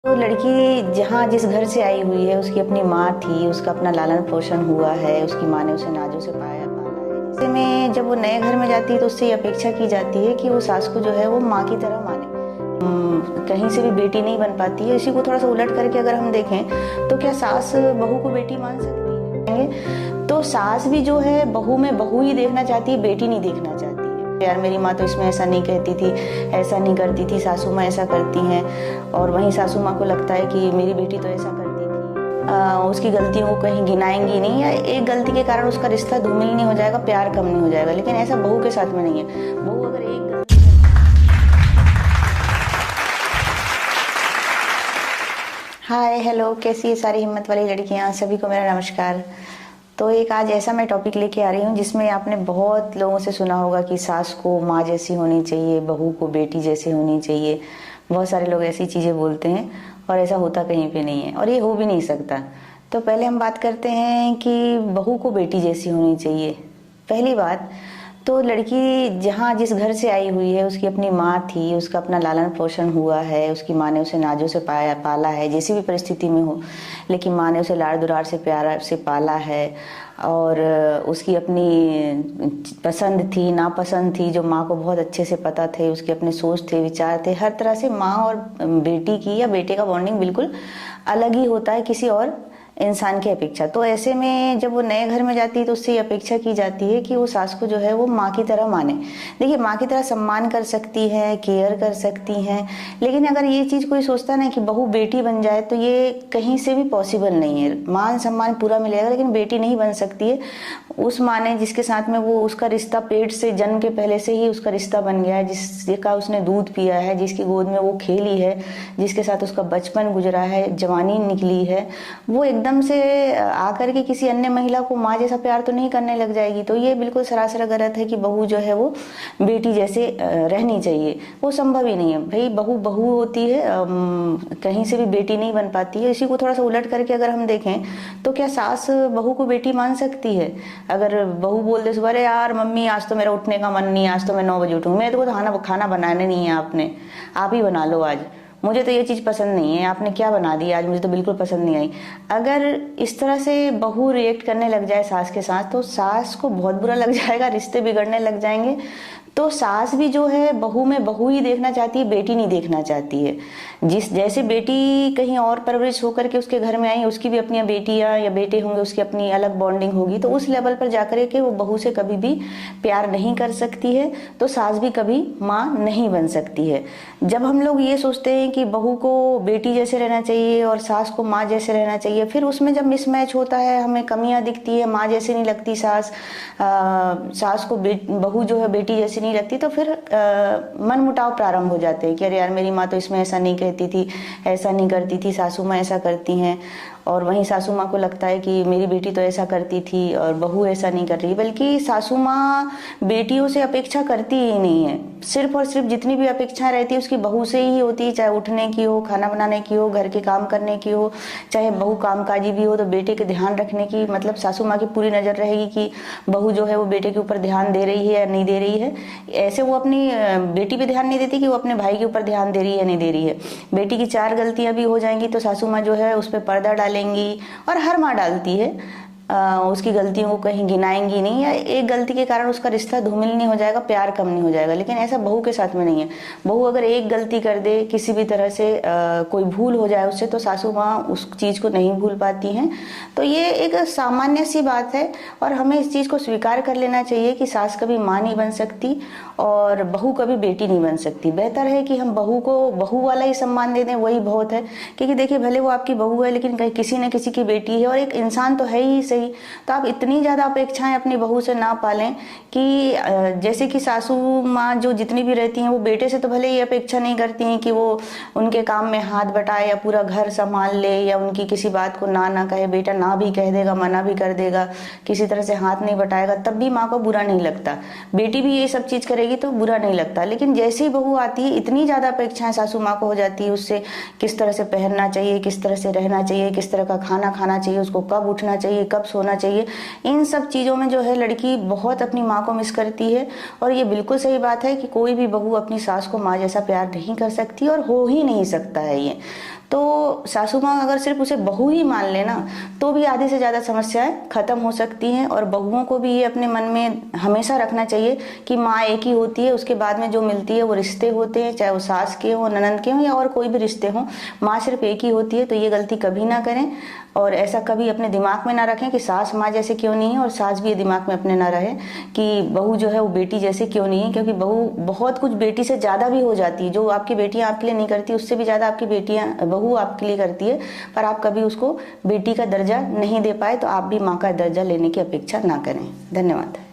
तो लड़की जहाँ जिस घर से आई हुई है उसकी अपनी माँ थी, उसका अपना लालन पोषण हुआ है, उसकी माँ ने उसे नाजों से पाला है। ऐसे में जब वो नए घर में जाती है तो उससे ये अपेक्षा की जाती है कि वो सास को जो है वो माँ की तरह माने। कहीं से भी बेटी नहीं बन पाती है। इसी को थोड़ा सा उलट करके अगर हम देखें तो क्या सास बहू को बेटी मान सकती है? तो सास भी जो है बहू में बहू ही देखना चाहती है, बेटी नहीं देखना चाहती है। यार मेरी माँ तो इसमें ऐसा नहीं कहती थी, ऐसा नहीं करती थी, सासू माँ ऐसा करती हैं। और वहीं सासू माँ को लगता है कि मेरी बेटी तो ऐसा करती थी। उसकी गलतियों को कहीं गिनाएंगी नहीं, या एक गलती के कारण उसका रिश्ता धूमिल नहीं हो जाएगा, प्यार कम नहीं हो जाएगा। लेकिन ऐसा बहू के साथ में नहीं है। बहू अगर एक गलती हाय हेलो, कैसी है सारी हिम्मत वाली लड़कियां? सभी को मेरा नमस्कार। तो एक आज ऐसा मैं टॉपिक लेके आ रही हूँ जिसमें आपने बहुत लोगों से सुना होगा कि सास को माँ जैसी होनी चाहिए, बहू को बेटी जैसी होनी चाहिए। बहुत सारे लोग ऐसी चीज़ें बोलते हैं और ऐसा होता कहीं पे नहीं है और ये हो भी नहीं सकता। तो पहले हम बात करते हैं कि बहू को बेटी जैसी होनी चाहिए। पहली बात तो लड़की जहाँ जिस घर से आई हुई है उसकी अपनी माँ थी, उसका अपना लालन पोषण हुआ है, उसकी माँ ने उसे नाजों से पाला है, जैसी भी परिस्थिति में हो, लेकिन माँ ने उसे लाड़ दुलार से प्यार से पाला है। और उसकी अपनी पसंद थी, नापसंद थी, जो माँ को बहुत अच्छे से पता थे, उसके अपने सोच थे, विचार थे। हर तरह से माँ और बेटी की या बेटे का बॉन्डिंग बिल्कुल अलग ही होता है किसी और इंसान की अपेक्षा। तो ऐसे में जब वो नए घर में जाती है तो उससे ये अपेक्षा की जाती है कि वो सास को जो है वो माँ की तरह माने। देखिए, माँ की तरह सम्मान कर सकती है, केयर कर सकती हैं, लेकिन अगर ये चीज़ कोई सोचता ना कि बहू बेटी बन जाए तो ये कहीं से भी पॉसिबल नहीं है। मान सम्मान पूरा मिलेगा लेकिन बेटी नहीं बन सकती है। उस माँ ने जिसके साथ में वो उसका रिश्ता पेट से जन्म के पहले से ही उसका रिश्ता बन गया है, जिसका उसने दूध पिया है, जिसकी गोद में वो खेली है, जिसके साथ उसका बचपन गुजरा है, जवानी निकली है, वो एकदम से आकर के किसी अन्य महिला को माँ जैसा प्यार तो नहीं करने लग जाएगी। तो ये बिल्कुल सरासर गलत है कि बहू जो है वो बेटी जैसे रहनी चाहिए। वो संभव ही नहीं है भाई। बहू बहू होती है, कहीं से भी बेटी नहीं बन पाती है। इसी को थोड़ा सा उलट करके अगर हम देखें तो क्या सास बहू को बेटी मान सकती है? अगर बहू बोल दे सुबह, अरे यार मम्मी आज तो मेरा उठने का मन नहीं, आज तो मैं 9 बजे उठूंगी, मेरे को तो खाना बनाने नहीं है, आपने आप ही बना लो आज, मुझे तो ये चीज़ पसंद नहीं है, आपने क्या बना दी आज, मुझे तो बिल्कुल पसंद नहीं आई। अगर इस तरह से बहू रिएक्ट करने लग जाए सास के साथ तो सास को बहुत बुरा लग जाएगा, रिश्ते बिगड़ने लग जाएंगे। तो सास भी जो है बहू में बहू ही देखना चाहती है, बेटी नहीं देखना चाहती है। जैसे बेटी कहीं और परवरिश होकर के उसके घर में आई, उसकी भी अपनी बेटियां या बेटे होंगे, उसकी अपनी अलग बॉन्डिंग होगी, तो उस लेवल पर जाकर के वो बहू से कभी भी प्यार नहीं कर सकती है। तो सास भी कभी माँ नहीं बन सकती है। जब हम लोग ये सोचते हैं कि बहू को बेटी जैसे रहना चाहिए और सास को माँ जैसे रहना चाहिए, फिर उसमें जब मिसमैच होता है, हमें कमियां दिखती है, माँ जैसी नहीं लगती सास, सास को बहू जो है बेटी जैसी नहीं लगती, तो फिर मन मुटाव प्रारंभ हो जाते हैं कि अरे यार मेरी माँ तो इसमें ऐसा नहीं कहती थी, ऐसा नहीं करती थी, सासू माँ ऐसा करती हैं। और वहीं सासू माँ को लगता है कि मेरी बेटी तो ऐसा करती थी और बहू ऐसा नहीं कर रही। बल्कि सासू माँ बेटियों से अपेक्षा करती ही नहीं है। सिर्फ और सिर्फ जितनी भी अपेक्षाएं रहती है उसकी बहू से ही होती है, चाहे उठने की हो, खाना बनाने की हो, घर के काम करने की हो, चाहे बहू कामकाजी भी हो तो बेटे के ध्यान रखने की, मतलब सासू माँ की पूरी नजर रहेगी कि बहू जो है वो बेटे के ऊपर ध्यान दे रही है या नहीं दे रही है। ऐसे वो अपनी बेटी पे ध्यान नहीं देती कि वो अपने भाई के ऊपर ध्यान दे रही है या नहीं दे रही है। बेटी की 4 गलतियां भी हो जाएंगी तो सासू माँ जो है उस पर पर्दा डालेंगी, और हर माँ डालती है। उसकी गलतियों को कहीं गिनाएंगी नहीं, या एक गलती के कारण उसका रिश्ता धूमिल नहीं हो जाएगा, प्यार कम नहीं हो जाएगा। लेकिन ऐसा बहू के साथ में नहीं है। बहू अगर एक गलती कर दे, किसी भी तरह से कोई भूल हो जाए उससे, तो सासू माँ उस चीज़ को नहीं भूल पाती हैं। तो ये एक सामान्य सी बात है और हमें इस चीज़ को स्वीकार कर लेना चाहिए कि सास कभी माँ नहीं बन सकती और बहू कभी बेटी नहीं बन सकती। बेहतर है कि हम बहू को बहू वाला ही सम्मान दे दें, वही बहुत है। क्योंकि देखिए, भले वो आपकी बहू है लेकिन कहीं किसी न किसी की बेटी है और एक इंसान तो है ही सही। तो आप इतनी ज्यादा अपेक्षाएं अपनी बहू से ना पालें कि जैसे कि सासू माँ जो जितनी भी रहती हैं वो बेटे से तो भले ही अपेक्षा नहीं करती हैं कि वो उनके काम में हाथ बटाए या पूरा घर संभाल ले या उनकी किसी बात को ना कहे। बेटा ना भी कह देगा, मना भी कर देगा, किसी तरह से हाथ नहीं बटाएगा, तब भी माँ को बुरा नहीं लगता। बेटी भी ये सब चीज करेगी तो बुरा नहीं लगता। लेकिन जैसे ही बहू आती है, इतनी ज्यादा अपेक्षाएं सासू माँ को हो जाती है उससे, किस तरह से पहनना चाहिए, किस तरह से रहना चाहिए, किस तरह का खाना खाना चाहिए, उसको कब उठना चाहिए, कब सोना चाहिए। इन सब चीजों में जो है लड़की बहुत अपनी माँ को मिस करती है। और ये बिल्कुल सही बात है कि कोई भी बहू अपनी सास को माँ जैसा प्यार नहीं कर सकती और हो ही नहीं सकता है ये। तो सासू माँ अगर सिर्फ उसे बहू ही मान लेना तो भी आधे से ज़्यादा समस्याएं खत्म हो सकती हैं। और बहुओं को भी ये अपने मन में हमेशा रखना चाहिए कि माँ एक ही होती है, उसके बाद में जो मिलती है वो रिश्ते होते हैं, चाहे वो सास के हों, ननंद के हों या और कोई भी रिश्ते हों, माँ सिर्फ एक ही होती है। तो ये गलती कभी ना करें और ऐसा कभी अपने दिमाग में ना रखें कि सास माँ जैसे क्यों नहीं है, और सास भी ये दिमाग में अपने ना रहे कि बहू जो है वो बेटी जैसे क्यों नहीं है, क्योंकि बहू बहुत कुछ बेटी से ज़्यादा भी हो जाती है। जो आपकी बेटियां आपके लिए नहीं करती उससे भी ज़्यादा आपकी बेटियां बहू आपके लिए करती है, पर आप कभी उसको बेटी का दर्जा नहीं दे पाए तो आप भी माँ का दर्जा लेने की अपेक्षा ना करें। धन्यवाद।